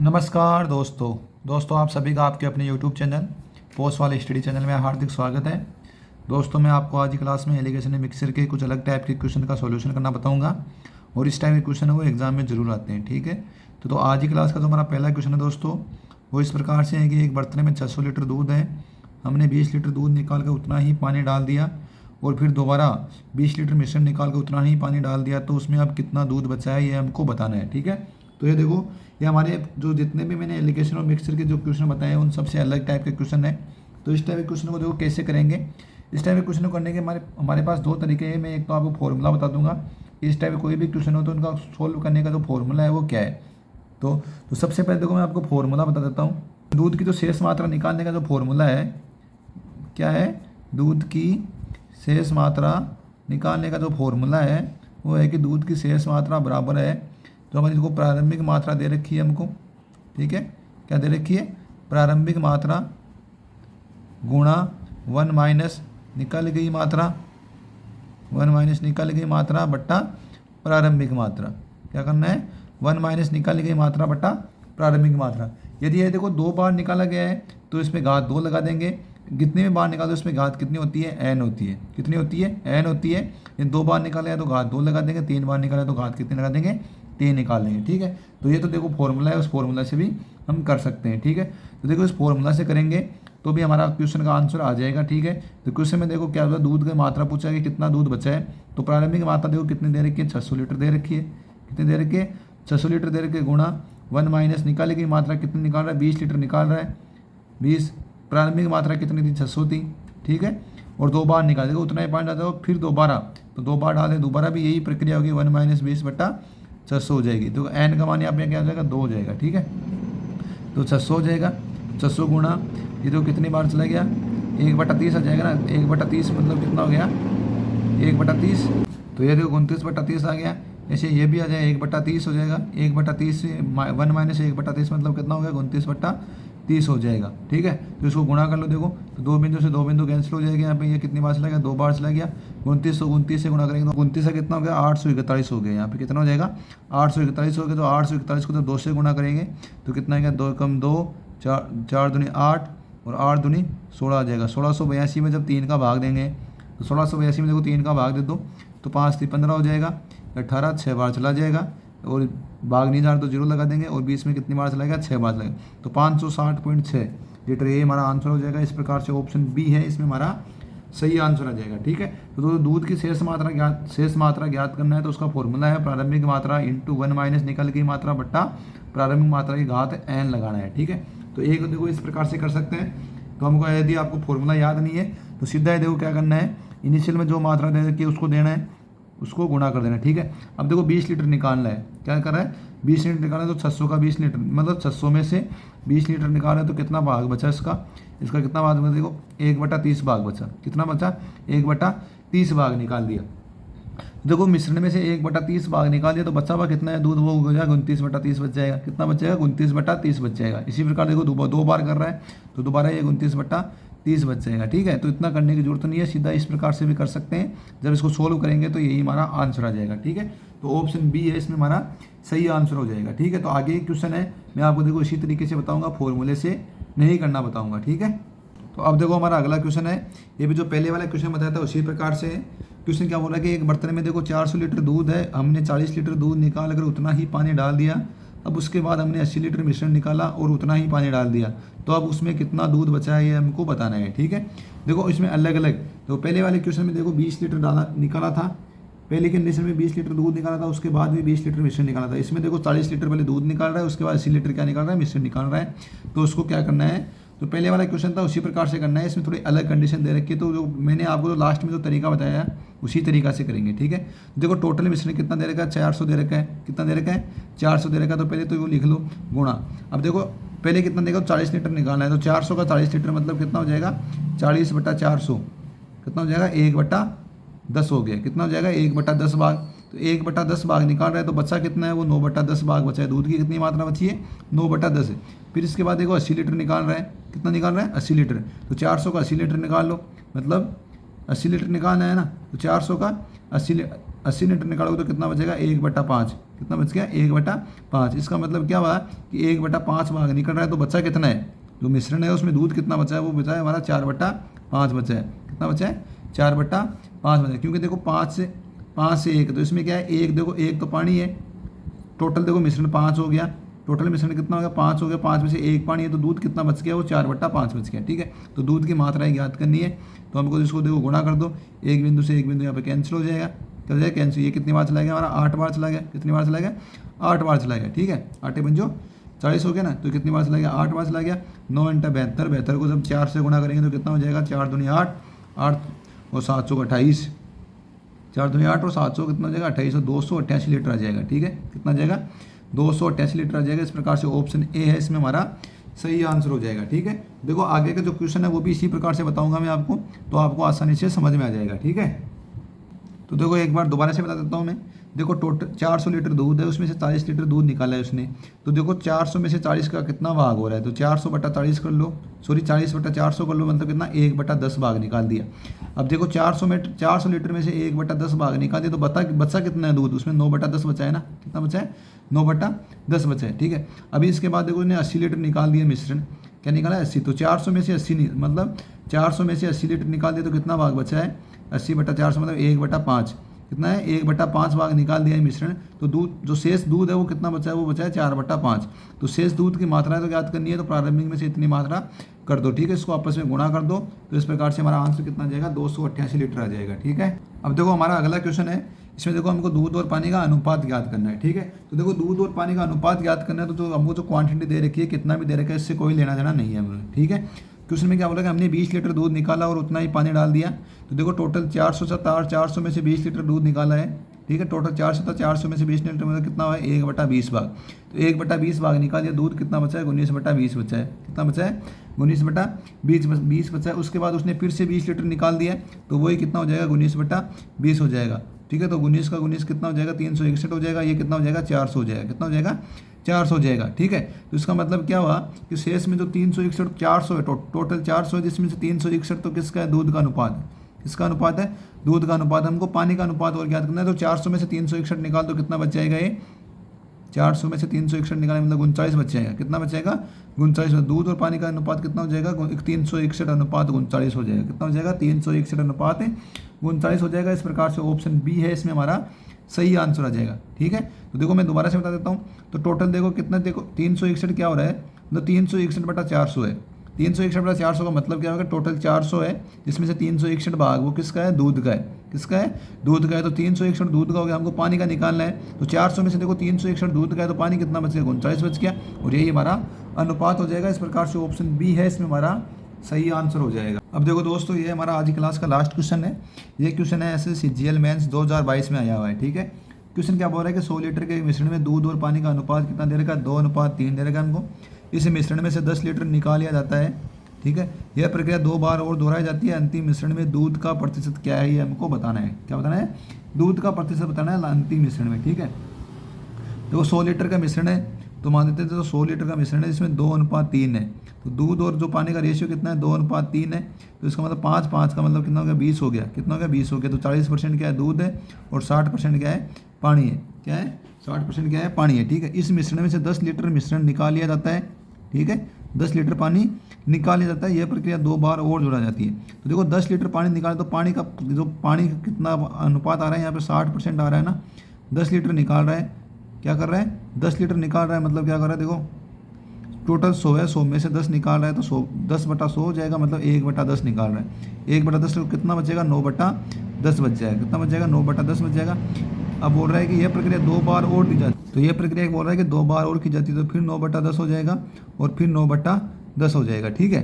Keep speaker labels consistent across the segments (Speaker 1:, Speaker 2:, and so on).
Speaker 1: नमस्कार दोस्तों आप सभी का आपके अपने YouTube चैनल पोस्ट वाले स्टडी चैनल में हार्दिक स्वागत है। दोस्तों मैं आपको आज की क्लास में एलिगेशन मिक्सर के कुछ अलग टाइप के क्वेश्चन का सॉल्यूशन करना बताऊंगा और इस टाइप के क्वेश्चन है वो एग्जाम में जरूर आते हैं। ठीक है, तो आज की क्लास का जो हमारा पहला क्वेश्चन है दोस्तों वो इस प्रकार से है कि एक बर्तन में 600 लीटर दूध है, हमने 20 लीटर दूध निकाल कर उतना ही पानी डाल दिया और फिर दोबारा 20 लीटर मिश्रण निकाल कर उतना ही पानी डाल दिया, तो उसमें अब कितना दूध बचा है ये हमको बताना है। ठीक है, तो ये देखो ये हमारे जो जितने भी मैंने एलिगेशन और मिक्सचर के जो क्वेश्चन बताए हैं उन सबसे अलग टाइप के क्वेश्चन है। तो इस टाइप के क्वेश्चन को देखो कैसे करेंगे। इस टाइप के क्वेश्चन को करने के हमारे पास दो तरीके हैं। मैं एक तो आपको फॉर्मूला बता दूंगा, इस टाइप के कोई भी क्वेश्चन हो तो उनका सोल्व करने का जो फॉर्मूला है वो क्या है। तो सबसे पहले देखो मैं आपको फॉर्मूला बता देता हूँ। दूध की जो शेष मात्रा निकालने का जो फॉर्मूला है क्या है, दूध की शेष मात्रा निकालने का जो फॉर्मूला है वो है कि दूध की शेष मात्रा बराबर है जो हमारी इसको प्रारंभिक मात्रा दे रखी है हमको। ठीक है, क्या दे रखी है, प्रारंभिक मात्रा गुणा 1 माइनस निकल गई मात्रा, 1 माइनस निकल गई मात्रा बट्टा प्रारंभिक मात्रा। क्या करना है, 1 माइनस निकल गई मात्रा बट्टा प्रारंभिक मात्रा। यदि ये देखो 2 बार निकाला गया है तो इसमें घात 2 लगा देंगे। कितने में बार निकालो उसमें घात कितनी होती है, n होती है। कितनी होती है, n होती है। ये 2 बार निकाले तो घात 2 लगा देंगे, 3 बार निकाले तो घात कितनी लगा देंगे, 3 निकाल लेंगे। ठीक है, तो ये तो देखो फॉर्मूला है, उस फॉर्मूला से भी हम कर सकते हैं। ठीक है, तो देखो इस फॉर्मूला से करेंगे तो भी हमारा क्वेश्चन का आंसर आ जाएगा। ठीक है, तो क्वेश्चन में देखो क्या हुआ, दूध की मात्रा पूछा है कि कितना दूध बचा है, तो प्रारंभिक मात्रा देखो कितनी दे रखी है, 600 लीटर दे रखी है। कितनी दे रखी है, 600 लीटर दे रखी है, गुणा 1 माइनस निकाली गई मात्रा कितनी निकाल रहा है, 20 लीटर निकाल रहा है। 20 प्रारंभिक मात्रा कितनी थी, 600 थी। ठीक है, और 2 बार निकाल देगा उतना ही पानी डाल दो, फिर दोबारा तो 2 बार डाल दें, दोबारा भी यही प्रक्रिया होगी, 1 माइनस 20 बट्टा 600 हो जाएगी। तो n का मान यहाँ पे क्या हो जाएगा, 2 हो जाएगा। ठीक है, तो 600 हो जाएगा, 600 गुणा ये तो कितनी बार चला गया, 1/30 आ जाएगा ना। 1/30 मतलब कितना हो गया, 1/30। तो ये देखो 29/30 आ गया। ऐसे ये भी आ जाएगा, 1/30 हो जाएगा। 1/30 1 माइनस 1/30 मतलब कितना हो गया, 29/30 हो जाएगा। ठीक है, तो इसको गुणा कर लो। देखो तो 2 बिंदु से 2 बिंदु कैंसिल हो जाएगा। यहाँ पे ये कितनी बार चला गया, 2 बार चला गया। 29 से गुणा करेंगे तो 29 से कितना हो गया, 841 हो गया। यहाँ पे कितना हो जाएगा, 841 हो गया। तो 841 को तो 2 से गुणा करेंगे तो कितना है, 2 कम 2 4 4 दूनी 8 और 8 दूनी 16 आ जाएगा। 1682 में जब 3 का भाग देंगे तो 1682 में देखो 3 का भाग दे दो तो 5 3 15 हो जाएगा। 18 6 बार चला जाएगा और भाग नहीं जा रहा तो 0 लगा देंगे। और 20 में कितनी बार चलाएगा, 6 बार चलाएगा। तो 560.6 लीटर ये हमारा आंसर हो जाएगा। इस प्रकार से ऑप्शन बी है, इसमें हमारा सही आंसर आ जाएगा। ठीक है, तो दूध की शेष मात्रा ज्ञात करना है तो उसका फॉर्मूला है प्रारंभिक मात्रा इंटू 1 माइनस निकल गई मात्रा बट्टा प्रारंभिक मात्रा की घात n लगाना है। ठीक है, तो एक देखो इस प्रकार से कर सकते हैं। तो हमको यदि आपको फॉर्मूला याद नहीं है तो सीधा देखो क्या करना है, इनिशियल में जो मात्रा दे रखी है उसको देना है, उसको गुणा कर देना। ठीक है, अब देखो 20 लीटर निकालना है, क्या कर रहा है, 20 लीटर निकालना है तो 600 का 20 लीटर मतलब 600 में से 20 लीटर निकाला है तो कितना भाग बचा इसका कितना भाग बचा, देखो 1/30 भाग बचा। कितना बचा, 1/30 भाग निकाल दिया। देखो मिश्रण में से 1/30 भाग निकाल दिया तो बचा हुआ कितना है दूध, वो हो जाएगा 29/30 बच जाएगा। कितना बच जाएगा, 29/30 बच जाएगा। इसी प्रकार देखो 2 बार कर रहा है तो दोबारा ये 29/30 बच जाएगा। ठीक है, तो इतना करने की जरूरत नहीं है, सीधा इस प्रकार से भी कर सकते हैं। जब इसको सोल्व करेंगे तो यही हमारा आंसर आ जाएगा। ठीक है, तो ऑप्शन बी है, इसमें हमारा सही आंसर हो जाएगा। ठीक है, तो आगे एक क्वेश्चन है, मैं आपको देखो इसी तरीके से बताऊंगा, फॉर्मूले से नहीं करना बताऊंगा। ठीक है, तो अब देखो हमारा अगला क्वेश्चन है, ये भी जो पहले वाला क्वेश्चन बताया था उसी प्रकार से है। क्वेश्चन क्या बोल रहा है कि एक बर्तन में देखो 400 लीटर दूध है, हमने 40 लीटर दूध निकाल कर उतना ही पानी डाल दिया। अब उसके बाद हमने 80 लीटर मिश्रण निकाला और उतना ही पानी डाल दिया, तो अब उसमें कितना दूध बचा है ये हमको बताना है। ठीक है, देखो इसमें अलग अलग, तो पहले वाले क्वेश्चन में देखो 20 लीटर निकाला था, पहले कंडीशन में 20 लीटर दूध निकाला था, उसके बाद भी 20 लीटर मिश्रण निकाला था। इसमें देखो 40 लीटर पहले दूध निकाल रहा है, उसके बाद 80 लीटर क्या निकाल रहा है, मिश्रण निकाल रहा है। तो उसको क्या करना है, तो पहले वाला क्वेश्चन था उसी प्रकार से करना है, इसमें थोड़ी अलग कंडीशन दे रखी है। तो जो मैंने आपको तो लास्ट में जो तरीका बताया उसी तरीका से करेंगे। ठीक है, देखो टोटल मिश्रण कितना दे रखा है, 400 दे रखा है। कितना दे रखा है, 400 दे रखा है। तो पहले तो वो लिख लो गुणा। अब देखो पहले कितना देगा, 40 लीटर निकालना है तो 400 का 40 लीटर मतलब कितना हो जाएगा, 40/400 कितना हो जाएगा, 1/10 हो गया। कितना हो जाएगा, 1/10 भाग। तो 1/10 भाग निकाल रहा है तो बचा कितना है, वो 9/10 भाग बचा है। दूध की कितनी मात्रा बची है, 9/10 है। फिर इसके बाद देखो 80 लीटर निकाल रहा है, कितना निकाल रहा है, 80 लीटर। तो 400 का 80 लीटर निकाल लो, मतलब 80 लीटर निकालना है ना, तो 400 का 80 लीटर निकालोगे तो कितना बचेगा, 1/5। कितना बच गया 1/5। इसका मतलब क्या हुआ कि 1/5 भाग निकल रहा है, तो बचा कितना है, जो मिश्रण है उसमें दूध कितना बचा है, वो बचा है हमारा 4/5 बचा है। कितना बचा है 4/5 बचा है, क्योंकि देखो 5 से 1, तो इसमें क्या है, एक देखो एक तो पानी है, टोटल देखो मिश्रण 5 हो गया, टोटल मिश्रण कितना हो गया 5 हो गया, 5 में से 1 पानी है, तो दूध कितना बच गया, वो 4/5 बच गया। ठीक है, तो दूध की मात्राएं ज्ञात करनी है, तो हमको इसको देखो गुणा कर दो, एक बिंदु से एक बिंदु यहाँ पे कैंसिल हो जाएगा, क्या हो जाएगा कैंसिल। ये कितनी बार चला गया हमारा 8 बार चला गया, कितनी बार चला गया 8 बार चला गया। ठीक है, 8 पंजो 40 हो गया ना, तो कितनी बार चला गया 8 बार चला गया। 9 × 72, 72 को जब 4 से गुणा करेंगे तो कितना हो जाएगा 4 दूनी 8, 8 और 7 को 28, 4 दूनी 8 और 700 कितना हो जाएगा 28, और 288 लीटर आ जाएगा। ठीक है, कितना आ जाएगा 288 लीटर आ जाएगा। इस प्रकार से ऑप्शन ए है इसमें हमारा सही आंसर हो जाएगा। ठीक है, देखो आगे का जो क्वेश्चन है वो भी इसी प्रकार से बताऊंगा मैं आपको, तो आपको आसानी से समझ में आ जाएगा। ठीक है, तो देखो एक बार दोबारा से बता देता हूँ मैं। देखो टोटल 400 लीटर दूध है, उसमें से 40 लीटर दूध निकाला है उसने, तो देखो 400 में से 40 का कितना भाग हो रहा है, तो 400/40 कर लो, सॉरी 40/400 कर लो, मतलब कितना 1/10 भाग निकाल दिया। अब देखो 400 लीटर में से 1/10 भाग निकाल दिया, तो बचा कितना है दूध, उसमें 9/10 बचा है ना, कितना बचा है 9/10 बचा है। ठीक है, अभी इसके बाद देखो इन्हें 80 लीटर निकाल दिया मिश्रण, क्या निकाला है 80, तो 400 में से 80 मतलब 400 में से 80 लीटर निकाल दिया, तो कितना भाग बचा है 80/400 मतलब 1/5, कितना है 1/5 भाग निकाल दिया है मिश्रण, तो दूध जो शेष दूध है वो कितना बचा है, वो बचा है 4/5। तो शेष दूध की मात्रा तो ज्ञात करनी है, तो प्रारंभिक में से इतनी मात्रा कर दो। ठीक है, इसको आपस में गुणा कर दो, तो इस प्रकार से हमारा आंसर कितना आ जाएगा 288 लीटर आ जाएगा। ठीक है, अब देखो हमारा अगला क्वेश्चन है, इसमें देखो हमको दूध और पानी का अनुपात ज्ञात करना है। ठीक है, तो देखो दूध और पानी का अनुपात ज्ञात करना है, तो जो हमको जो क्वांटिटी दे रखी है, कितना भी दे रखा है, इससे कोई लेना देना नहीं है हमें। ठीक है, क्वेश्चन में क्या बोला कि हमने 20 लीटर दूध निकाला और उतना ही पानी डाल दिया, तो देखो टोटल 400 में से 20 लीटर दूध निकाला है। ठीक है, टोटल 400 में से 20 लीटर मतलब कितना हुआ है 1/20 भाग, तो 1/20 भाग निकाल दिया, दूध कितना बचा है 19/20 बचा है, कितना बचा है 19/20 बचा है। उसके बाद उसने फिर से 20 लीटर निकाल दिया, तो वही कितना हो जाएगा 19/20 हो जाएगा। ठीक है, तो 19 का 19 कितना हो जाएगा 361 हो जाएगा, ये कितना हो जाएगा 400 हो जाएगा, कितना हो जाएगा 400 हो जाएगा। ठीक है, तो इसका मतलब क्या हुआ कि शेष में जो 361 400 है, टोटल 400 है, जिसमें से 361 तो किसका है दूध का अनुपात है, किसका अनुपात है दूध का अनुपात। हमको पानी का अनुपात और ज्ञात करना है, तो 400 में से 361 निकाल तो कितना बच जाएगा, ये 400 में से 361 निकालने मतलब 39 बच जाएगा, कितना बच जाएगा 39। दूध और पानी का अनुपात कितना हो जाएगा 361 अनुपात 39 हो जाएगा, कितना हो जाएगा 361 अनुपात 39 हो जाएगा। इस प्रकार से ऑप्शन बी है इसमें हमारा सही आंसर आ जाएगा। ठीक है, तो देखो मैं दोबारा से बता देता हूँ, तो टोटल देखो कितना, देखो 361 क्या हो रहा है, तो 361/400 है, 361/400 का मतलब क्या होगा, टोटल 400 है, जिसमें से 361 भाग वो किसका है दूध का है, किसका है दूध का है, तो 361 दूध का हो गया, हमको पानी का निकालना है, तो 400 में से देखो 361 दूध का है, तो पानी कितना बच गया 39 बच गया, और यही हमारा अनुपात हो जाएगा। इस प्रकार से ऑप्शन बी है इसमें हमारा सही आंसर हो जाएगा। अब देखो दोस्तों, ये हमारा आज की क्लास का लास्ट क्वेश्चन है, ये क्वेश्चन है SSCGL मेंस 2022 में आया हुआ है। ठीक है, क्वेश्चन क्या बोल रहा है कि 100 लीटर के मिश्रण में दूध और पानी का अनुपात कितना दे रखा है 2:3 दे रखा है हमको। इस मिश्रण में से 10 लीटर निकाल लिया जाता है। ठीक है, यह प्रक्रिया 2 बार और दोहराई जाती है, अंतिम मिश्रण में दूध का प्रतिशत क्या है ये हमको बताना है। क्या बताना है, दूध का प्रतिशत बताना है अंतिम मिश्रण में। ठीक है, देखो 100 लीटर का मिश्रण है, तो मान लेते हैं तो 100 लीटर का मिश्रण है, इसमें 2:3 है, तो दूध और जो पानी का रेशियो कितना है 2:3 है, तो इसका मतलब 5 का मतलब कितना हो गया 20 हो गया, कितना हो गया 20 हो गया। तो 40% क्या है दूध है और 60% क्या है पानी है, क्या है 60% क्या है पानी है। ठीक है, इस मिश्रण में से 10 लीटर मिश्रण निकाल लिया जाता है। ठीक है, 10 लीटर पानी निकाल लिया जाता है, यह प्रक्रिया 2 बार और जोड़ा जाती है। तो देखो 10 लीटर पानी निकाले, तो पानी का कितना अनुपात आ रहा है यहाँ पे 60% आ रहा है ना, 10 लीटर निकाल रहा है, क्या कर रहा है 10 लीटर निकाल रहा है, मतलब क्या कर रहा है, देखो टोटल 100 है, 100 में से 10 निकाल रहा है, तो 10/100 हो जाएगा, मतलब 1/10 निकाल रहा है, 1/10 तो कितना बचेगा 9/10 बच जाएगा, कितना बच जाएगा 9/10 बच जाएगा। अब बोल रहा है कि यह प्रक्रिया 2 बार और दी जाती है, तो यह प्रक्रिया बोल रहा है कि 2 बार और की जाती है, तो फिर 9/10 हो जाएगा और फिर 9/10 हो जाएगा। ठीक है,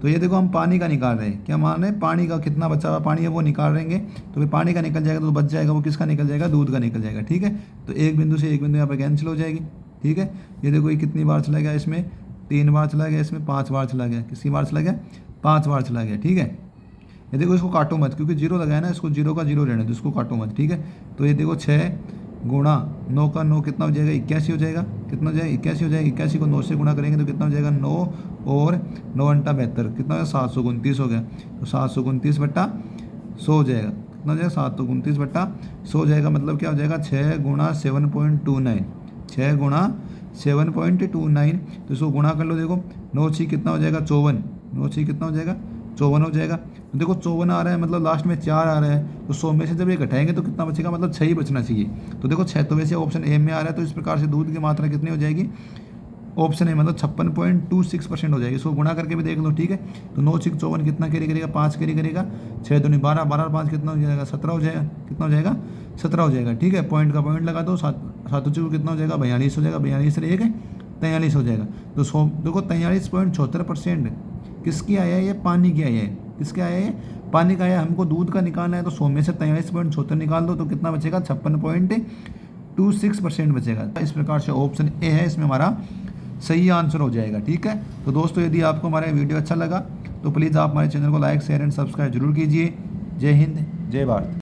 Speaker 1: तो ये देखो हम पानी का निकाल रहे हैं, क्या मान रहे हैं पानी का कितना बचा हुआ पानी है वो निकाल रहेंगे, तो फिर पानी का निकल जाएगा, तो बच जाएगा वो किसका निकल जाएगा दूध का निकल जाएगा। ठीक है, तो एक बिंदु से एक बिंदु यहाँ पर कैंसिल हो जाएगी। ठीक है, ये देखो ये कितनी बार चला गया, इसमें 3 बार चला गया, इसमें 5 बार चला गया, कितनी बार चला गया 5 बार चला गया। ठीक है, ये देखो इसको काटो मत, क्योंकि 0 लगाया ना, इसको 0 का 0 रहने दो, इसको काटो मत। ठीक है, तो ये देखो 6 गुणा 9 का 9 कितना हो जाएगा 81 हो जाएगा, कितना हो जाएगा 81 हो जाएगा। 81 को 9 से गुणा करेंगे तो कितना हो जाएगा 9 और 9 × 72 कितना हो गया 729 हो गया, तो 729/100 हो जाएगा, कितना कितना हो जाएगा 729/100 हो जाएगा, मतलब क्या हो जाएगा 6 × 7.29, 6 × 7.29। तो इसको गुणा कर लो, देखो 9 6 कितना हो जाएगा 54, 9 6 कितना हो जाएगा 54 हो जाएगा। तो देखो 54 आ रहा है, मतलब लास्ट में 4 आ रहा है, तो 100 में से जब ये घटाएंगे तो कितना बचेगा, मतलब 6 ही बचना चाहिए। तो देखो 6 तो वैसे ऑप्शन ए में आ रहा है, तो इस प्रकार से दूध की मात्रा कितनी हो जाएगी, ऑप्शन है मतलब 56.26% हो जाएगी। इसको गुणा करके भी देख लो, ठीक है। तो 9 6 54 कितना कैरी करेगा, 5 कैरी करेगा, 6 दूनी 12, 12 5 कितना हो जाएगा 17 हो जाएगा, कितना हो जाएगा 17 हो जाएगा, ठीक है। पॉइंट का पॉइंट लगा दो, 7 को कितना हो जाएगा 42 हो जाएगा, 42 से 1 है 43 हो जाएगा। तो 100 देखो 43.74% किसकी आया है, ये पानी की आया है, किसके आया है, पानी का आया है। हमको दूध का निकालना है, तो 100 में से 43.74 निकाल दो, तो कितना बचेगा 56.26% बचेगा। इस प्रकार से ऑप्शन ए है, इसमें हमारा सही आंसर हो जाएगा, ठीक है। तो दोस्तों यदि आपको हमारा वीडियो अच्छा लगा तो प्लीज़ आप हमारे चैनल को लाइक शेयर एंड सब्सक्राइब जरूर कीजिए। जय हिंद, जय भारत।